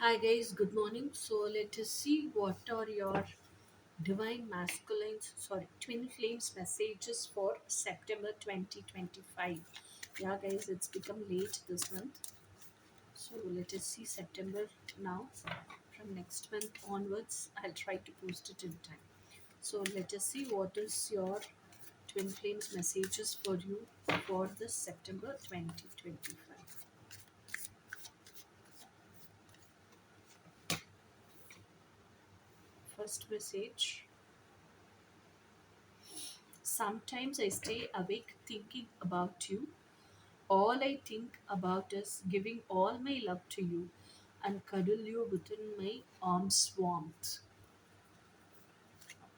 Hi guys, good morning. So let us see what are your divine masculines, twin flames messages for September 2025. Yeah, guys, it's become late this month. So let us see September now. From next month onwards, I'll try to post it in time. So let us see what is your twin flames messages for you for this September 2025. First message. Sometimes I stay awake thinking about you. All I think about is giving all my love to you and cuddle you within my arms' warmth.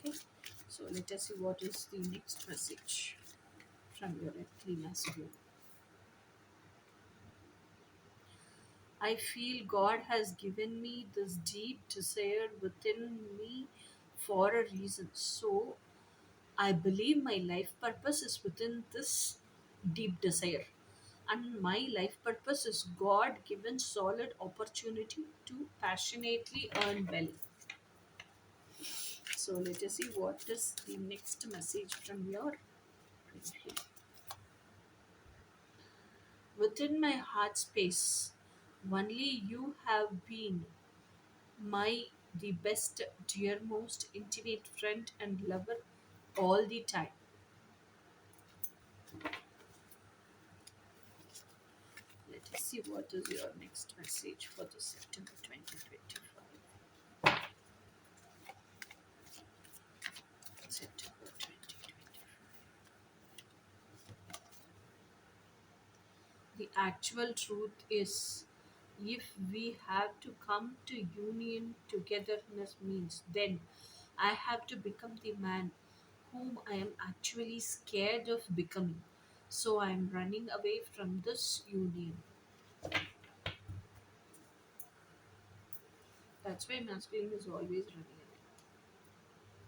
Okay, so let us see what is the next message from your earthly masculine. I feel God has given me this deep desire within me for a reason. So I believe my life purpose is within this deep desire. And my life purpose is God given solid opportunity to passionately earn well. So let us see what is the next message from your twin. Within my heart space, only you have been my the best, dearmost, intimate friend and lover all the time. Let us see what is your next message for the September 2025. September 2025. The actual truth is, if we have to come to union togetherness means, then I have to become the man whom I am actually scared of becoming. So I am running away from this union. That's why masculine is always running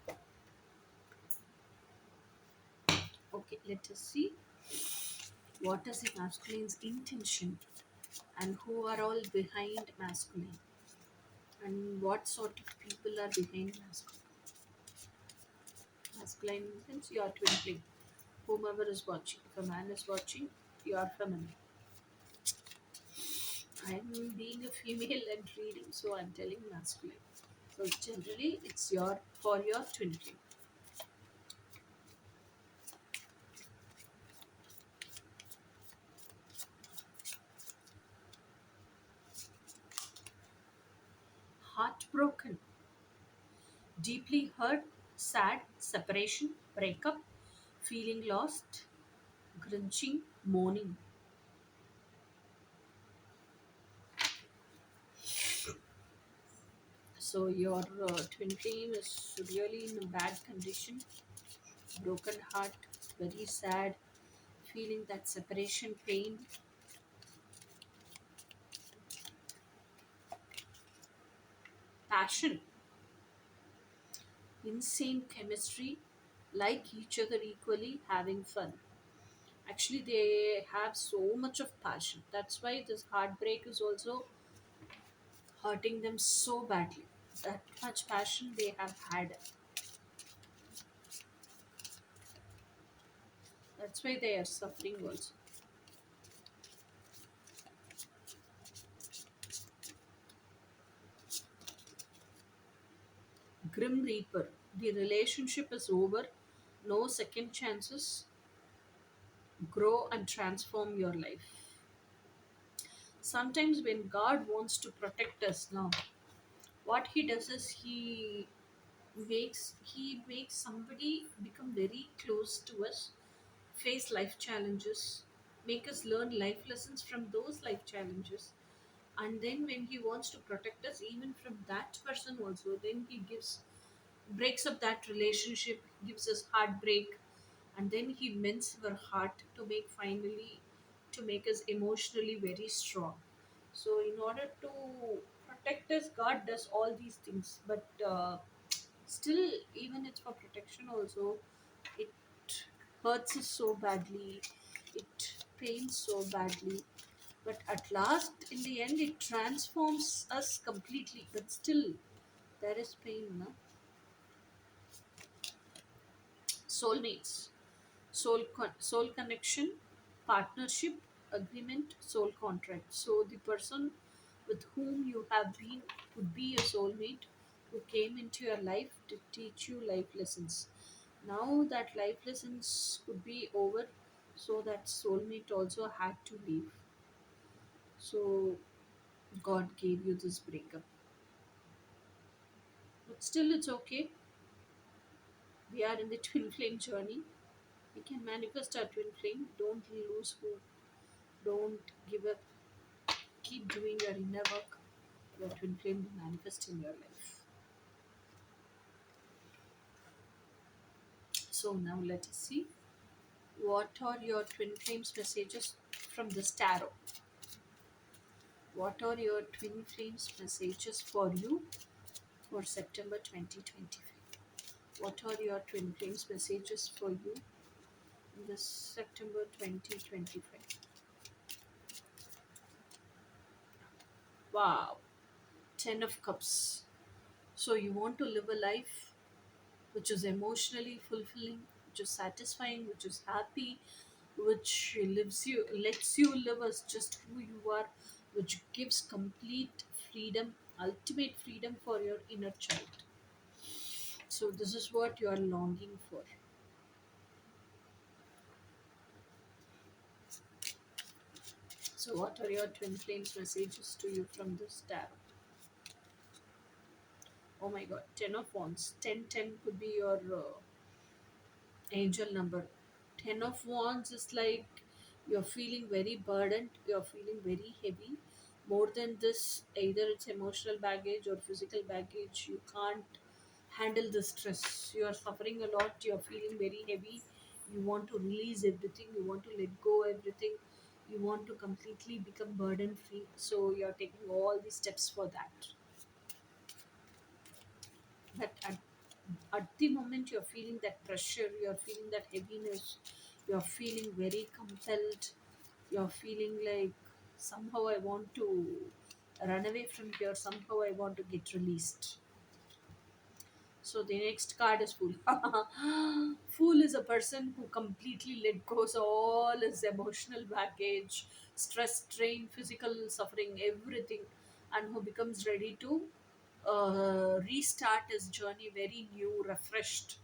away. Okay, let us see what is the masculine's intention and who are all behind masculine and what sort of people are behind masculine. Masculine in the sense you are twinkling. Whomever is watching. If a man is watching, you are feminine. I'm being a female and reading, so I'm telling masculine. So generally, it's your for your twinkling. Heartbroken, deeply hurt, sad, separation, breakup, feeling lost, grinching, mourning. So your twin flame is really in a bad condition, broken heart, very sad, feeling that separation pain, passion, insane chemistry, like each other equally, having fun. Actually, they have so much of passion. That's why this heartbreak is also hurting them so badly. That much passion they have had. That's why they are suffering also. Grim Reaper. The relationship is over. No second chances. Grow and transform your life. Sometimes when God wants to protect us now, what he does is he makes somebody become very close to us, face life challenges, make us learn life lessons from those life challenges, and then when he wants to protect us even from that person also, then he gives breaks up that relationship, gives us heartbreak, and then he mends our heart to make us emotionally very strong. So in order to protect us, God does all these things, but still, even it's for protection also, it hurts us so badly, it pains so badly, But at last, in the end, it transforms us completely. But still, there is pain, no? Soulmates, soul connection, partnership, agreement, soul contract. So the person with whom you have been could be a soulmate who came into your life to teach you life lessons. Now that life lessons could be over, so that soulmate also had to leave. So God gave you this breakup. But still, it's okay. We are in the twin flame journey. We can manifest our twin flame. Don't lose hope. Don't give up. Keep doing your inner work. Your twin flame will manifest in your life. So now let us see what are your twin flames messages from this tarot. What are your twin flames messages for you for September 2025? What are your twin flames messages for you in this September 2025? Wow, 10 of Cups. So you want to live a life which is emotionally fulfilling, which is satisfying, which is happy, which lets you live as just who you are, which gives complete freedom, ultimate freedom for your inner child. So this is what you are longing for. So what are your twin flames messages to you from this tarot? Oh my god, 10 of wands. 10 could be your angel number. 10 of wands is like you're feeling very burdened, you're feeling very heavy. More than this, either it's emotional baggage or physical baggage. You can't handle the stress, you are suffering a lot, you're feeling very heavy. You want to release everything, you want to let go everything, you want to completely become burden free. So you're taking all the steps for that. But at the moment you're feeling that pressure, you're feeling that heaviness, you're feeling very compelled, you're feeling like somehow I want to run away from here, somehow I want to get released. So the next card is Fool. Fool is a person who completely let goes all his emotional baggage, stress, strain, physical suffering, everything, and who becomes ready to restart his journey very new, refreshed,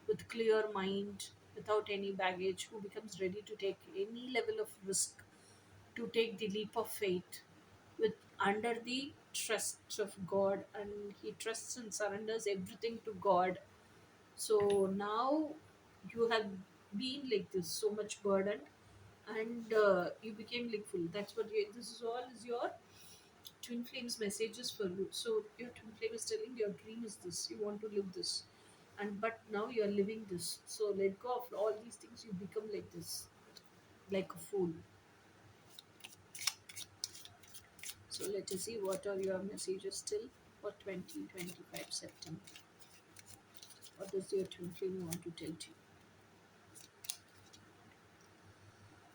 with clear mind, without any baggage, who becomes ready to take any level of risk, to take the leap of faith with under the trust of God, and he trusts and surrenders everything to God. So now you have been like this, so much burdened, and you became like full. That's what this is all is your twin flames messages for you. So your twin flame is telling your dream is this, you want to live this, and but now you're living this. So let go of all these things, you become like this, like a fool. So let us see what are your messages still for 2025 September. What does your twin flame want to tell to you?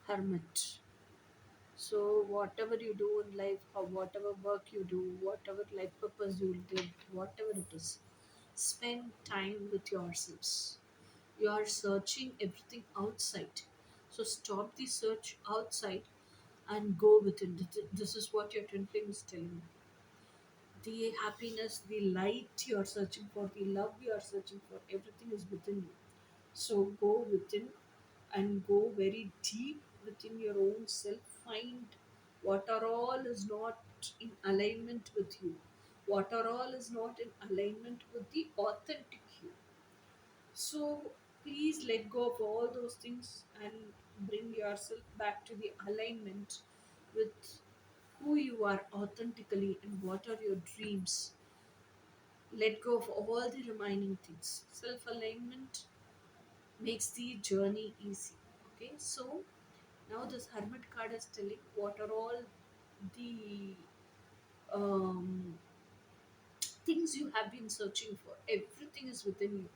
Hermit. So whatever you do in life, or whatever work you do, whatever life purpose you live, whatever it is, spend time with yourselves. You are searching everything outside. So stop the search outside and go within. This is what your twin flame is telling you. The happiness, the light you are searching for, the love you are searching for, everything is within you. So go within and go very deep within your own self. Find what are all is not in alignment with you, what are all is not in alignment with the authentic you. So please let go of all those things and bring yourself back to the alignment with who you are authentically and what are your dreams. Let go of all the remaining things. Self alignment makes the journey easy. Okay, so now this Hermit card is telling what are all the um, things you have been searching for. Everything is within you.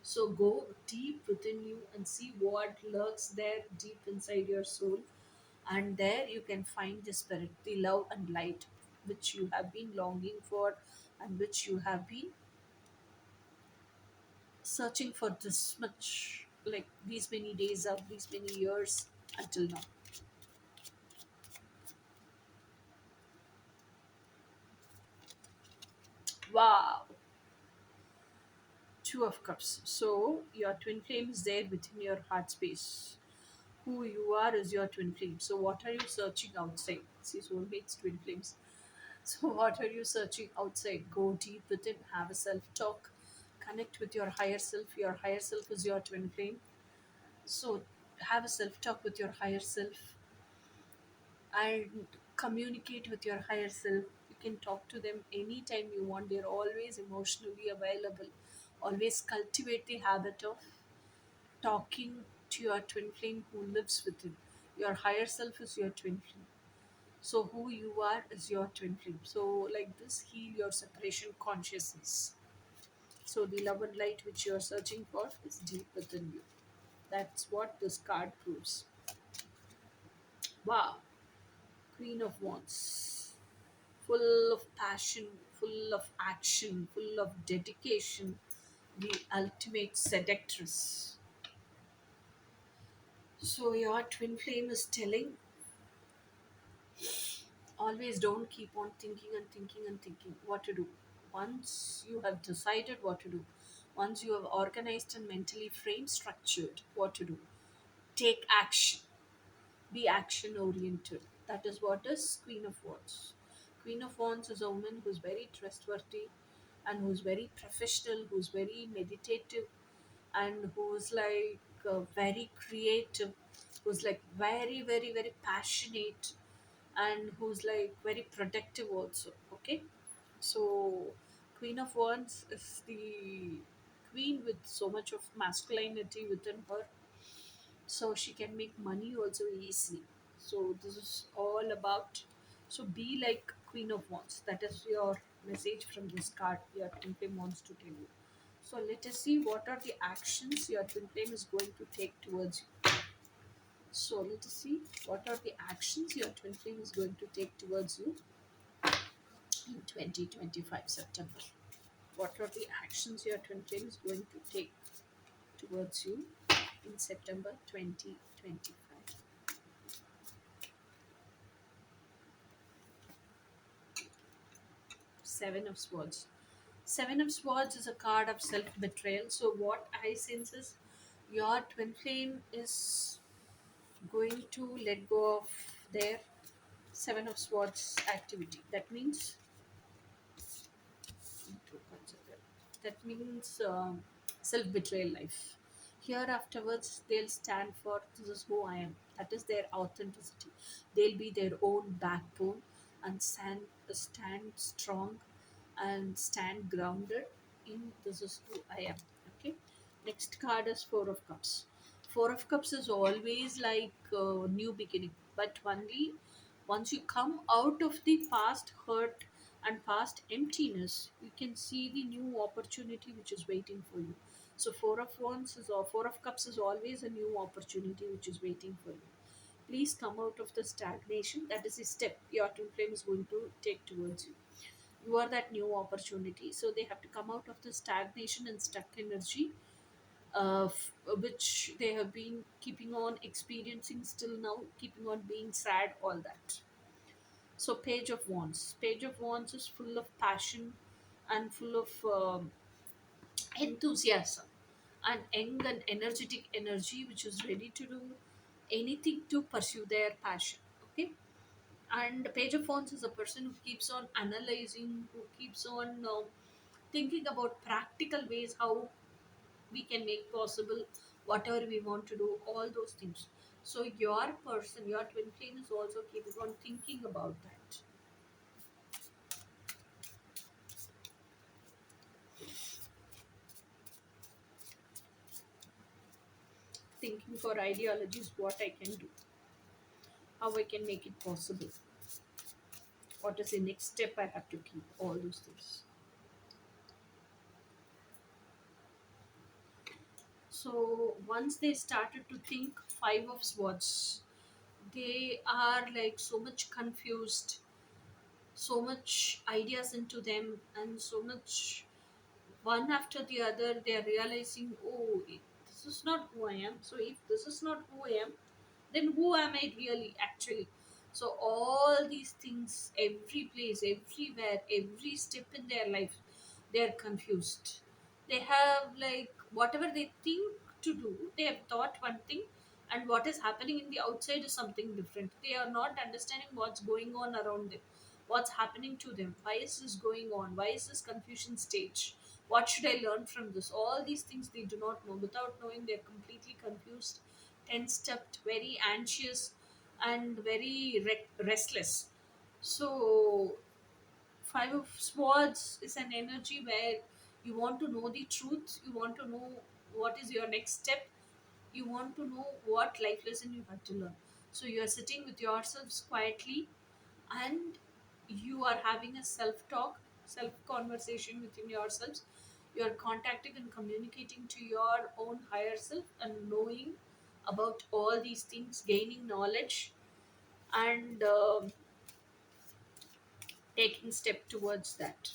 So go deep within you and see what lurks there deep inside your soul. And there you can find the spirit, the love and light which you have been longing for, and which you have been searching for this much, like these many days of these many years until now. Wow. Two of cups. So your twin flame is there within your heart space. Who you are is your twin flame. So what are you searching outside? See, soulmates, twin flames. So what are you searching outside? Go deep within, have a self-talk, connect with your higher self. Your higher self is your twin flame. So have a self-talk with your higher self and communicate with your higher self. You can talk to them anytime you want. They're always emotionally available. Always cultivate the habit of talking to your twin flame who lives within. Your higher self is your twin flame. So who you are is your twin flame. So like this, heal your separation consciousness. So the love and light which you are searching for is deep within you. That's what this card proves. Wow, Queen of Wands, full of passion, full of action, full of dedication, the ultimate seductress. So your twin flame is telling, always don't keep on thinking and thinking and thinking what to do. Once you have decided what to do, once you have organized and mentally frame structured what to do, take action. Be action oriented. That is what is Queen of Wands. Queen of Wands is a woman who's very trustworthy and who's very professional, who's very meditative, and who's like very creative, who's like very, very, very passionate, and who's like very protective also. Okay, so Queen of Wands is the queen with so much of masculinity within her, so she can make money also easily. So this is all about, so be like Queen of Wands. That is your message from this card your twin flame wants to tell you. So let us see what are the actions your twin flame is going to take towards you. So let us see what are the actions your twin flame is going to take towards you in 2025 September. What are the actions your twin flame is going to take towards you in September 2025? Seven of Swords. Seven of Swords is a card of self betrayal. So, what I sense is your twin flame is going to let go of their Seven of Swords activity. That means, that means self betrayal life. Here afterwards, they'll stand for this is who I am. That is their authenticity. They'll be their own backbone and stand strong and stand grounded in this is who I am. Okay. Next card is Four of Cups. Four of Cups is always like new beginning, but only once you come out of the past hurt and past emptiness, you can see the new opportunity which is waiting for you. So Four of Wands is or Four of Cups is always a new opportunity which is waiting for you. Please come out of the stagnation. That is the step your twin flame is going to take towards you. You are that new opportunity. So they have to come out of the stagnation and stuck energy, which they have been keeping on experiencing still now, keeping on being sad, all that. So Page of Wands. Page of Wands is full of passion and full of enthusiasm and young and energetic energy, which is ready to do anything to pursue their passion. Okay, and Page of Wands is a person who keeps on analyzing, who keeps on thinking about practical ways how we can make possible whatever we want to do, all those things. So your person, your twin flame is also keeping on thinking about that, thinking for ideologies, what I can do, how I can make it possible, what is the next step I have to keep, all those things. So once they started to think, Five of Swords, They are like so much confused, so much ideas into them, and so much one after the other they're realizing, oh, this is not who I am. So if this is not who I am, then who am I really actually? So all these things, every place, everywhere, every step in their life, they're confused. They have like whatever they think to do, they have thought one thing, and what is happening in the outside is something different. They are not understanding what's going on around them, what's happening to them, why is this going on, why is this confusion stage, what should I learn from this. All these things they do not know. Without knowing, they're completely confused, tensed up, very anxious, and very restless. So Five of Swords is an energy where you want to know the truth, you want to know what is your next step, you want to know what life lesson you have to learn. So you are sitting with yourselves quietly, and you are having a self talk, self conversation within yourselves. You are contacting and communicating to your own higher self and knowing about all these things, gaining knowledge, and taking step towards that.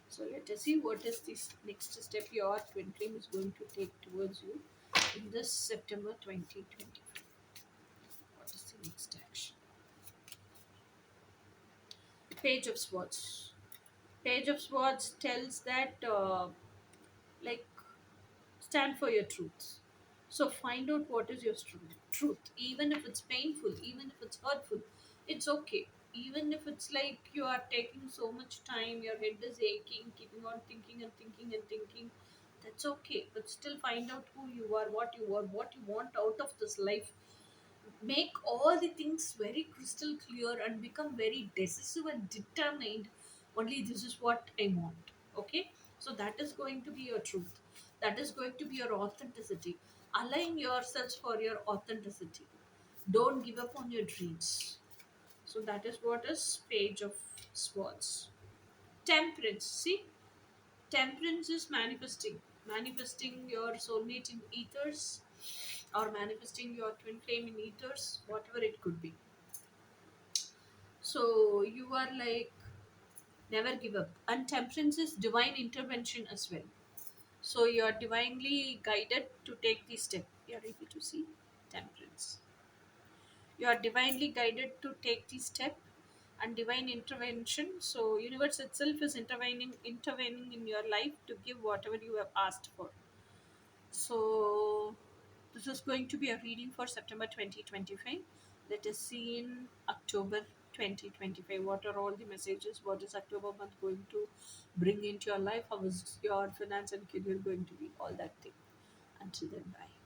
So let us see what is this next step your twin flame is going to take towards you in this September 2025. What is the next action? Page of Swords. Page of Swords tells that like stand for your truth. So find out what is your truth, even if it's painful, even if it's hurtful, it's okay. Even if it's like you are taking so much time, your head is aching, keeping on thinking and thinking and thinking, that's okay. But still find out who you are, what you want out of this life. Make all the things very crystal clear and become very decisive and determined. Only this is what I want. Okay, so that is going to be your truth, that is going to be your authenticity. Align yourselves for your authenticity. Don't give up on your dreams. So that is what is Page of Swords. Temperance. See, temperance is manifesting your soulmate in ethers, or manifesting your twin flame in ethers, whatever it could be. So you are like never give up. And temperance is divine intervention as well. So you are divinely guided to take the step. You are able to see temperance. You are divinely guided to take the step and divine intervention. So universe itself is intervening in your life to give whatever you have asked for. So this is going to be a reading for September 2025. Let us see in October 2025 what are all the messages, what is October month going to bring into your life, how is your finance and career going to be, all that thing. Until then, bye.